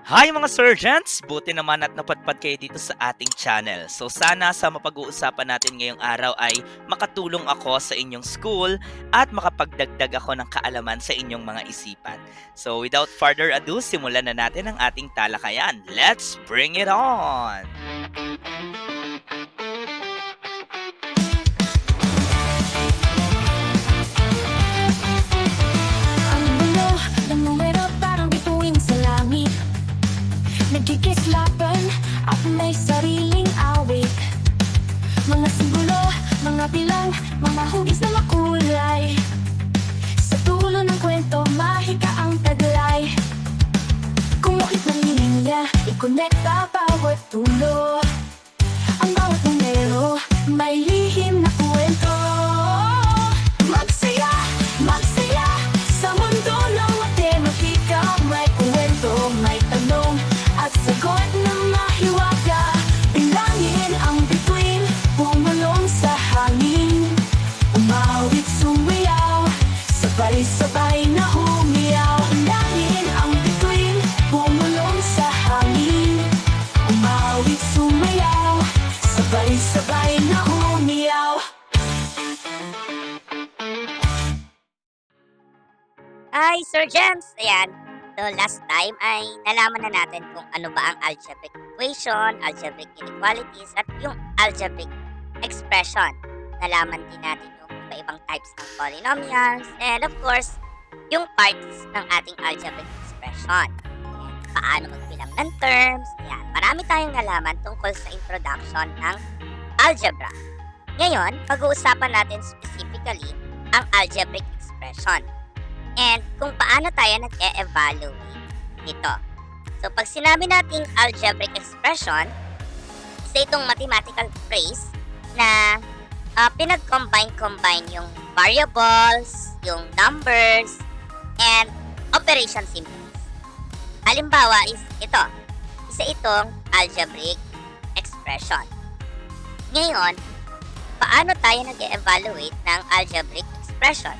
Hi mga Serjents! Buti naman at napadpad kayo dito sa ating channel. So sana sa mapag-uusapan natin ngayong araw ay makatulong ako sa inyong school at makapagdagdag ako ng kaalaman sa inyong mga isipan. So without further ado, simulan na natin ang ating talakayan. Let's bring it on! Ang mundo ng numero parang bituin sa langit. Nagkikislapan at may sariling awit. Mga simbolo, mga bilang, mga hugis na makulay. Sa dulo ng kwento, mahika ang taglay. Kumukit ng linya, ikonekta bawat dulo. Ang bawat numero, may lihim na kwento. Magsaya, magsaya, sa mundo ng matematika. May kwento, may tanong, at sagot na mahiwaga. Bilangin ang bituin, bumulong sa hangin. Umawit, sumayaw, sabay-sabay na humiyaw. Bilangin ang bituin, bumulong sa hangin. Umawit, sumayaw, sabay-sabay na humiyaw. Hi, Serjents! Ayan. So, last time ay nalaman na natin kung ano ba ang algebraic equation, algebraic inequalities, at yung algebraic expression. Nalaman din natin yung iba-ibang types ng polynomials, and of course, yung parts ng ating algebraic expression. And paano magbilang ng terms. Ayan. Marami tayong nalaman tungkol sa introduction ng algebra. Ngayon, pag-uusapan natin specifically ang algebraic expression. And kung paano tayo nag-e-evaluate nito. So, pag sinabi nating algebraic expression, isa itong mathematical phrase na pinag-combine yung variables, yung numbers, and operation symbols. Halimbawa is ito. Isa itong algebraic expression. Ngayon, paano tayo nag-e-evaluate ng algebraic expression?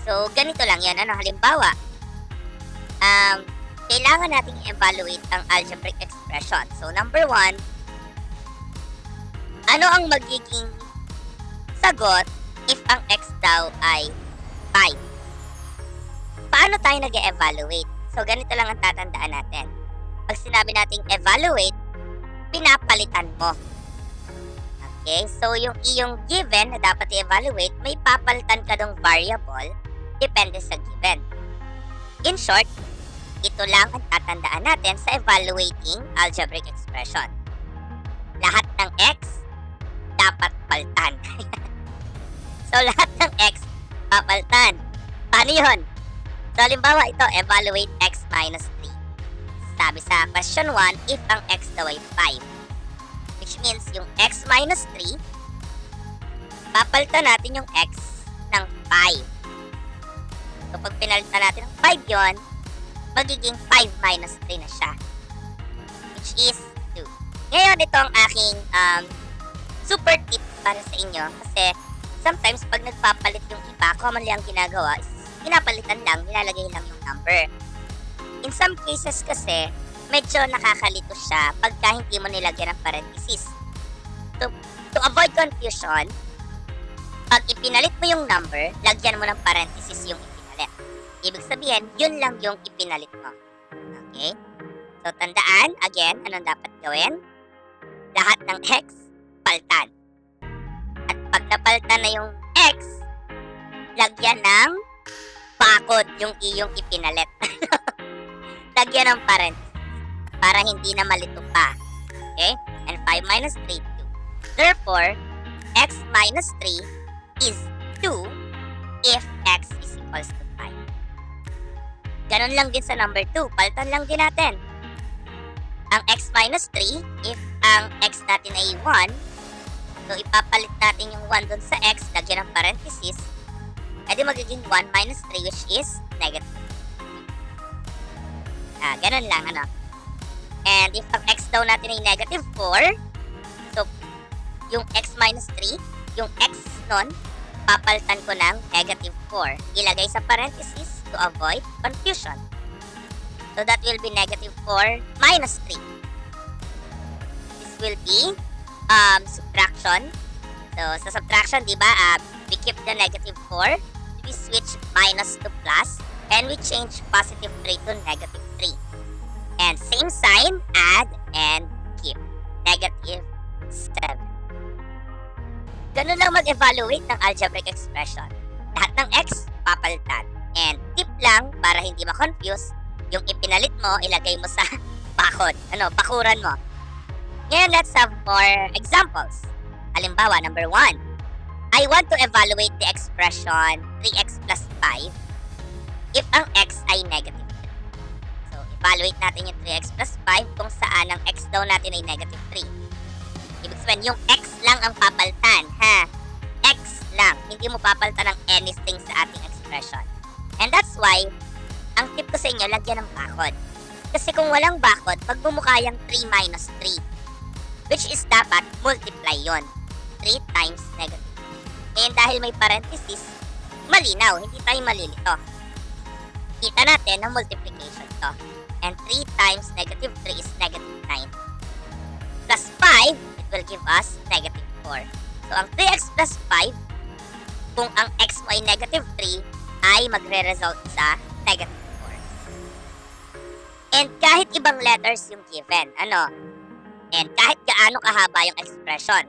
So, ganito lang yan. Halimbawa, kailangan nating evaluate ang algebraic expression. So, number 1, ano ang magiging sagot if ang x daw ay 5? Paano tayo nag-evaluate? So, ganito lang ang tatandaan natin. Pag sinabi nating evaluate, pinapalitan mo. Okay? So, yung iyong given na dapat i-evaluate, may papalitan ka dong variable depende sa given. In short, ito lang ang tatandaan natin sa evaluating algebraic expression. Lahat ng x dapat palitan. So, lahat ng x papalitan. Paano yun? So, halimbawa ito, evaluate x minus 3. Sabi sa question 1, if ang x daw ay 5. Which means yung x minus 3, papalitan natin yung x ng 5. So, pag pinalitan natin ng 5 yon, magiging 5 minus 3 na siya. Which is 2. Ngayon, ito ang aking super tip para sa inyo. Kasi, sometimes, pag nagpapalit yung iba, commonly ang ginagawa is, pinapalitan lang, nilalagay lang yung number. In some cases kasi, medyo nakakalito siya pagka hindi mo nilagyan ng parenthesis. To avoid confusion, pag ipinalit mo yung number, lagyan mo ng parenthesis yung ipinalit. Ibig sabihin, yun lang yung ipinalit mo. Okay? So, tandaan, again, anong dapat gawin? Lahat ng x, palitan. At pag napalitan na yung x, lagyan ng bakod yung iyong ipinalit. Lagyan ng parenthesis para hindi na malito pa. Okay? And 5 minus 3, 2. Therefore, x minus 3 is 2 if x is equals to 5. Ganon lang din sa number 2. Palitan lang din natin. Ang x minus 3, if ang x natin ay 1, so ipapalit natin yung 1 dun sa x, lagyan ng parenthesis, edi magiging 1 minus 3 which is negative. Ganon lang, And if ang x daw natin ay negative 4, so yung x minus 3, yung x nun, papalitan ko ng negative 4. Ilagay sa parenthesis to avoid confusion. So, So that will be negative 4 minus 3. This will be subtraction. So sa subtraction, di ba, we keep the negative 4, we switch minus to plus, and we change positive 3 to negative 3. And same sign, add and keep. Negative 7. Ganun lang mag-evaluate ng algebraic expression. Lahat ng x, papalitan. And tip lang, para hindi ma-confuse, yung ipinalit mo, ilagay mo sa bakod. Bakuran mo. Ngayon, let's have more examples. Halimbawa, number 1. I want to evaluate the expression 3x plus 5 if ang x ay negative 3. So, evaluate natin yung 3x plus 5 kung saan ang x daw natin ay negative 3. Ibig sabihin, yung x lang ang papalitan, ha? X lang. Hindi mo papalitan ng anything sa ating expression. And that's why, ang tip ko sa inyo, lagyan ng bakod. Kasi kung walang bakod, magbumukha yung 3 minus 3. Which is dapat multiply yon. 3 times negative. And dahil may parenthesis, malinaw, hindi tayo malilito. Kita natin na multiplication to. And 3 times negative 3 is negative 9. Plus 5, it will give us negative 4. So, ang 3x plus 5, kung ang x mo ay negative 3, ay magre-result sa negative 4. And kahit ibang letters yung given, and kahit gaano kahaba yung expression,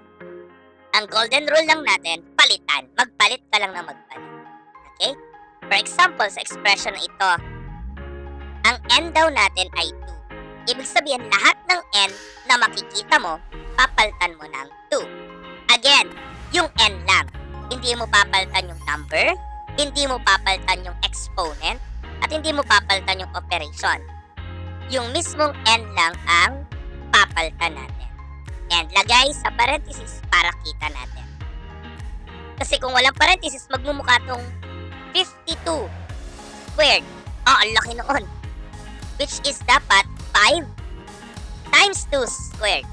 ang golden rule lang natin, palitan. Magpalit ka lang na magpalit. Okay? For example, sa expression na ito, ang n daw natin ay 2. Ibig sabihin, lahat ng n na makikita mo, papalitan mo ng 2. Again, yung n lang. Hindi mo papalitan yung number, hindi mo papalitan yung exponent, at hindi mo papalitan yung operation. Yung mismong n lang ang papalitan natin. And lagay sa parenthesis para kita natin. Kasi kung walang parenthesis, magmumukha tong 52 squared. Ang laki noon. Which is dapat 5 times 2 squared.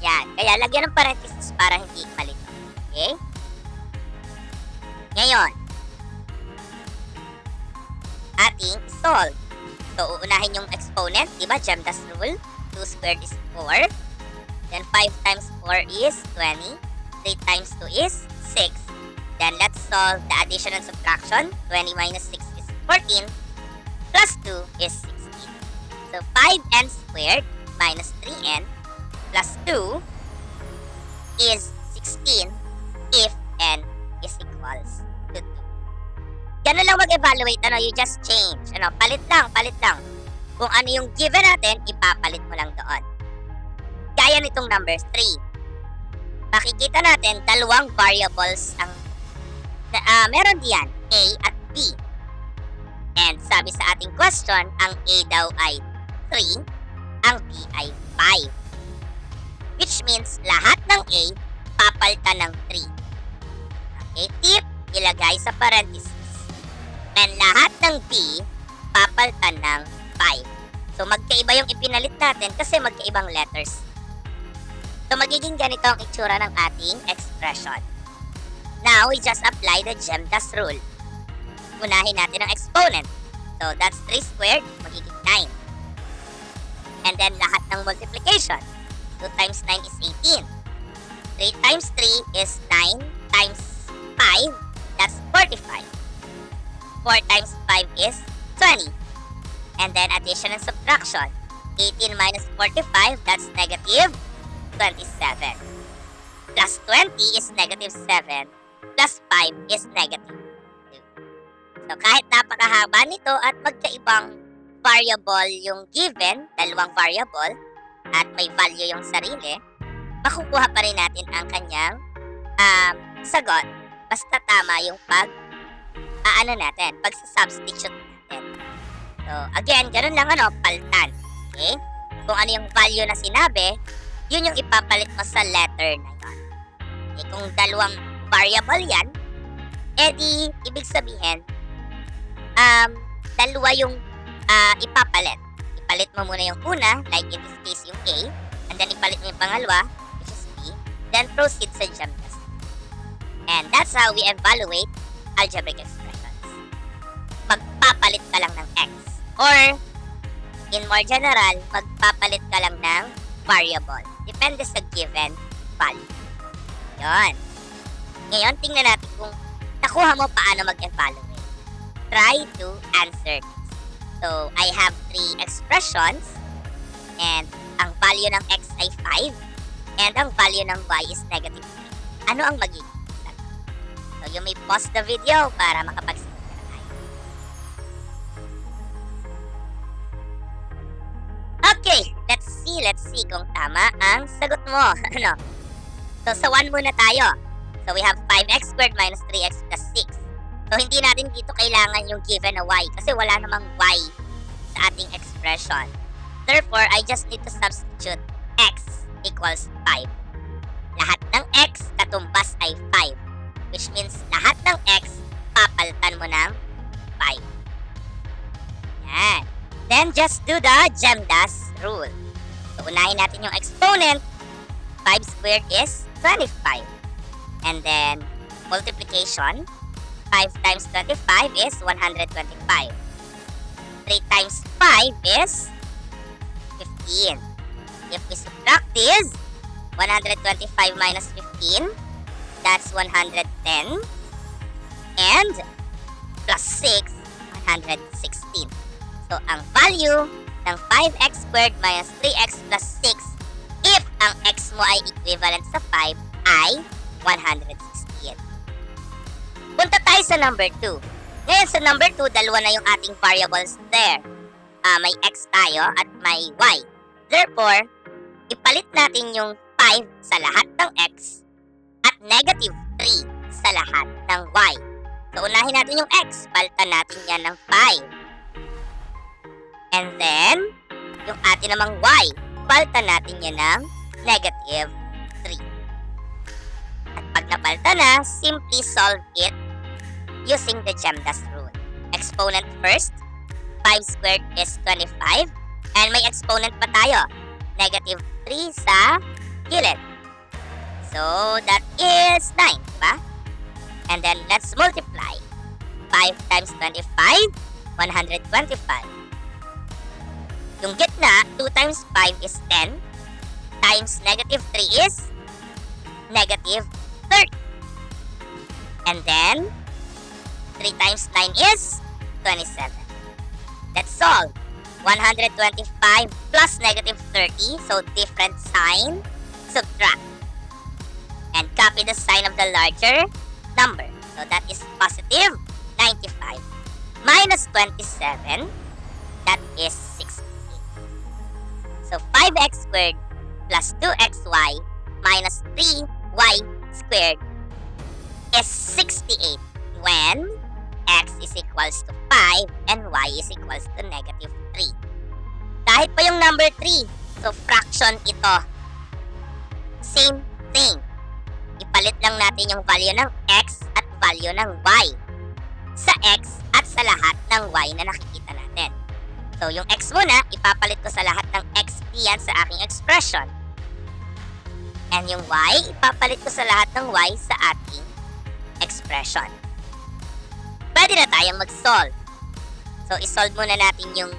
Yan. Kaya lagyan ng parenthesis para hindi malito. Okay? Ngayon, ating solve. So, uunahin yung exponent. Diba? Gemdas rule. 2 squared is 4. Then 5 times 4 is 20. 3 times 2 is 6. Then let's solve the addition and subtraction. 20 minus 6 is 14. Plus 2 is 16. So 5n squared minus 3n plus 2 is 16 if n is equals to 2. Ganun lang mag-evaluate. You just change. Palit lang. Kung ano yung given natin, ipapalit mo lang doon. Gaya nitong number 3. Makikita natin, dalawang variables ang meron diyan, A at B. And sabi sa ating question, ang A daw ay 3, ang B ay 5. Which means, lahat ng A, papalitan ng 3. Okay, tip, ilagay sa parenthesis. And lahat ng B, papalitan ng 5. So, magkaiba yung ipinalit natin kasi magkaibang letters. So, magiging ganito ang itsura ng ating expression. Now, we just apply the Gemdas rule. Unahin natin ang exponent. So, that's 3 squared, magiging 9. And then, lahat ng multiplication. 2 times 9 is 18. 3 times 3 is 9 times 5, that's 45. 4 times 5 is 20. And then, addition and subtraction. 18 minus 45, that's negative 27. Plus 20 is negative 7. Plus 5 is negative 2. So, kahit napakahaba nito at magkaibang variable yung given, dalawang variable, at may value yung sarili, makukuha pa rin natin ang kanyang sagot. Basta tama yung pag-substitute natin. So, again, ganun lang palitan. Okay? Kung ano yung value na sinabi, yun yung ipapalit mo sa letter na yun. Okay? Kung dalawang variable yan, edi, ibig sabihin, dalawa yung ipapalit. Ipalit mo muna yung una, like in this case yung A, and then ipalit mo yung pangalawa, which is B, then proceed sa Gemdas. And that's how we evaluate algebraic expressions. Magpapalit ka lang ng X. Or, in more general, magpapalit ka lang ng variable. Depende sa given value. Yun. Ngayon, tingnan natin kung nakuha mo paano mag-evaluate. Try to answer this. So, I have 3 expressions and ang value ng x ay 5 and ang value ng y is negative 3. Ano ang magiging sagot? So, you may pause the video para makapagsagot ka na tayo. Okay, let's see kung tama ang sagot mo. Ano? So, sa 1 muna tayo. So, we have 5x squared minus 3x plus 6. So, hindi natin dito kailangan yung given na y kasi wala namang y sa ating expression. Therefore, I just need to substitute x equals 5. Lahat ng x katumbas ay 5. Which means lahat ng x papalitan mo ng 5. Yan. Then, just do the GEMDAS rule. So, unahin natin yung exponent. 5 squared is 25. And then, multiplication. 5 times 25 is 125. 3 times 5 is 15. If we subtract this, 125 minus 15, that's 110. And plus 6, 116. So, ang value ng 5x squared minus 3x plus 6, if ang x mo ay equivalent sa 5, ay 116. Punta tayo sa number 2. Ngayon sa number 2, dalawa na yung ating variables there. May x tayo at may y. Therefore, ipalit natin yung 5 sa lahat ng x at negative 3 sa lahat ng y. So, unahin natin yung x. Palitan natin yan ng 5. And then, yung atin namang y. Palitan natin yan ng negative 3. At pag napalitan na, simply solve it using the GEMDAS rule. Exponent first. 5 squared is 25. And may exponent pa tayo. Negative 3 sa gilid. So, that is 9, diba? And then, let's multiply. 5 times 25, 125. Yung gitna, 2 times 5 is 10. Times negative 3 is negative 30. And then, 3 times 9 is 27. Let's solve. 125 plus negative 30, so different sign, subtract. And copy the sign of the larger number. So that is positive 95. Minus 27, that is 68. So 5x squared plus 2xy minus 3y squared is 68 when x is equals to 5 and y is equals to negative 3. Kahit pa yung number 3, so fraction ito. Same thing. Ipalit lang natin yung value ng x at value ng y sa x at sa lahat ng y na nakikita natin. So yung x muna, ipapalit ko sa lahat ng x diyan sa aking expression. And yung y, ipapalit ko sa lahat ng y sa ating expression. Pwede na tayong mag-solve. So, isolve muna natin yung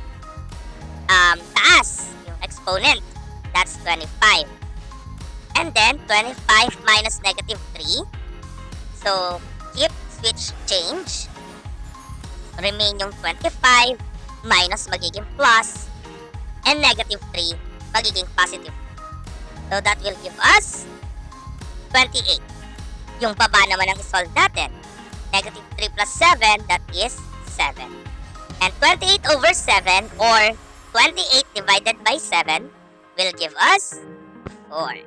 taas, yung exponent. That's 25. And then, 25 minus negative 3. So, keep, switch, change. Remain yung 25 minus magiging plus. And negative 3 magiging positive. So, that will give us 28. Yung baba naman ang isolve natin. Negative 3 plus 7, that is 7. And 28 over 7 or 28 divided by 7 will give us 4.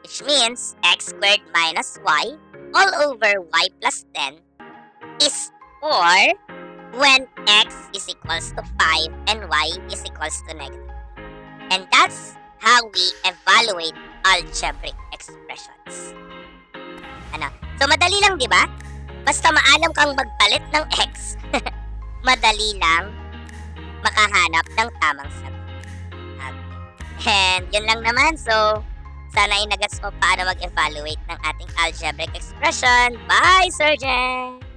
Which means x squared minus y all over y plus 10 is 4 when x is equals to 5 and y is equals to negative. And that's how we evaluate algebraic expressions. Ano? So, madali lang, di ba? Basta maalam kang magpalit ng x, madali lang makahanap ng tamang sagot. And yun lang naman. So, sana ay nagets mo paano mag-evaluate ng ating algebraic expression. Bye, Serjents!